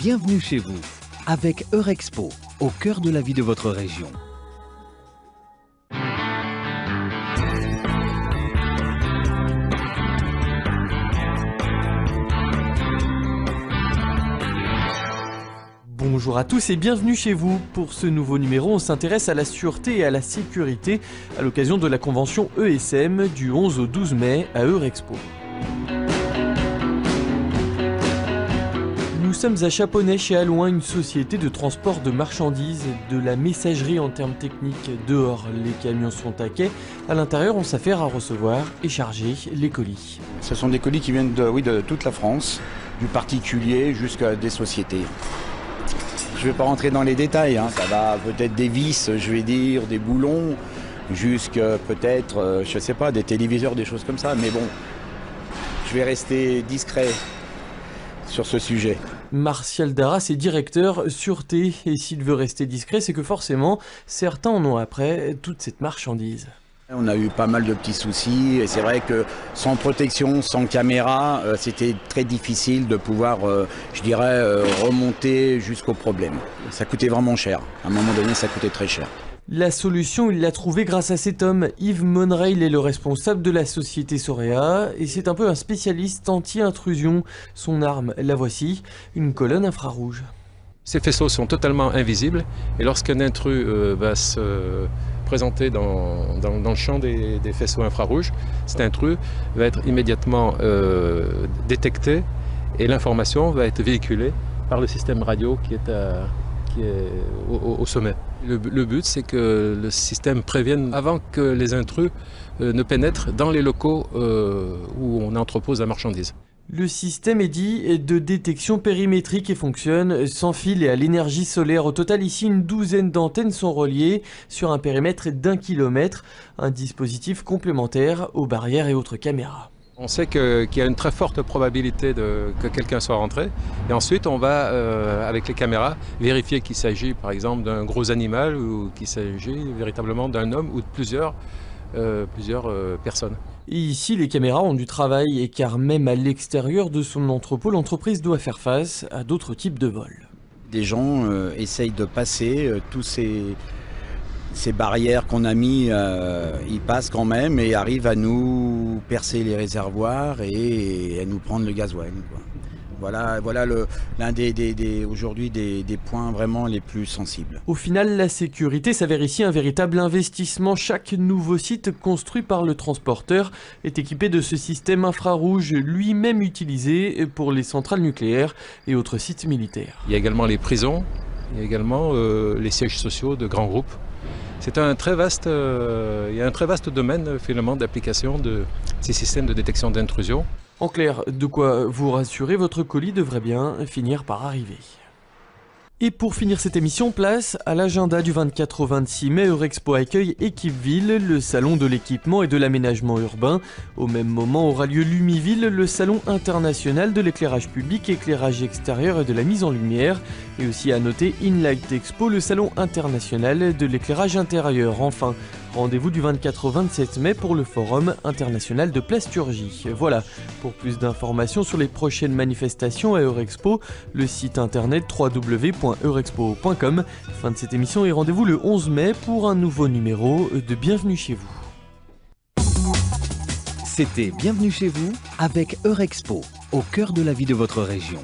Bienvenue chez vous, avec Eurexpo, au cœur de la vie de votre région. Bonjour à tous et bienvenue chez vous. Pour ce nouveau numéro, on s'intéresse à la sûreté et à la sécurité à l'occasion de la convention ESM du 11 au 12 mai à Eurexpo. Nous sommes à Chaponnet chez Allouin, une société de transport de marchandises, de la messagerie en termes techniques. Dehors, les camions sont à quai. À l'intérieur, on s'affaire à recevoir et charger les colis. Ce sont des colis qui viennent de toute la France, du particulier jusqu'à des sociétés. Je ne vais pas rentrer dans les détails, ça va peut-être des vis, je vais dire, des boulons, jusqu'à peut-être, je sais pas, des téléviseurs, des choses comme ça. Mais bon, je vais rester discret sur ce sujet. Martial Darras est directeur sûreté, et s'il veut rester discret, c'est que forcément, certains en ont après toute cette marchandise. On a eu pas mal de petits soucis et c'est vrai que sans protection, sans caméra, c'était très difficile de pouvoir, remonter jusqu'au problème. Ça coûtait vraiment cher. À un moment donné, ça coûtait très cher. La solution, il l'a trouvée grâce à cet homme. Yves Monreil est le responsable de la société Sorea et c'est un peu un spécialiste anti-intrusion. Son arme, la voici, une colonne infrarouge. Ces faisceaux sont totalement invisibles et lorsqu'un intrus va se présenter dans le champ des faisceaux infrarouges, cet intrus va être immédiatement détecté et l'information va être véhiculée par le système radio qui est au sommet. Le but, c'est que le système prévienne avant que les intrus ne pénètrent dans les locaux où on entrepose la marchandise. Le système est dit de détection périmétrique et fonctionne sans fil et à l'énergie solaire. Au total, ici, une douzaine d'antennes sont reliées sur un périmètre d'1 kilomètre, un dispositif complémentaire aux barrières et autres caméras. On sait qu'il y a une très forte probabilité que quelqu'un soit rentré. Et ensuite, on va, avec les caméras, vérifier qu'il s'agit par exemple d'un gros animal ou qu'il s'agit véritablement d'un homme ou de plusieurs personnes. Et ici, les caméras ont du travail, et car même à l'extérieur de son entrepôt, l'entreprise doit faire face à d'autres types de vols. Des gens essayent de passer tous ces barrières qu'on a mis, ils passent quand même et arrivent à nous percer les réservoirs et à nous prendre le gasoil, quoi. Voilà l'un aujourd'hui des points vraiment les plus sensibles. Au final, la sécurité s'avère ici un véritable investissement. Chaque nouveau site construit par le transporteur est équipé de ce système infrarouge, lui-même utilisé pour les centrales nucléaires et autres sites militaires. Il y a également les prisons, il y a également les sièges sociaux de grands groupes. C'est il y a un très vaste domaine finalement d'application de ces systèmes de détection d'intrusion. En clair, de quoi vous rassurer, votre colis devrait bien finir par arriver. Et pour finir cette émission, place à l'agenda du 24 au 26 mai. Eurexpo accueille Équipeville, le salon de l'équipement et de l'aménagement urbain. Au même moment aura lieu Lumiville, le salon international de l'éclairage public, éclairage extérieur et de la mise en lumière. Et aussi à noter Inlight Expo, le salon international de l'éclairage intérieur. Enfin, rendez-vous du 24 au 27 mai pour le Forum international de plasturgie. Voilà, pour plus d'informations sur les prochaines manifestations à Eurexpo, le site internet www.eurexpo.com. Fin de cette émission et rendez-vous le 11 mai pour un nouveau numéro de Bienvenue chez vous. C'était Bienvenue chez vous avec Eurexpo, au cœur de la vie de votre région.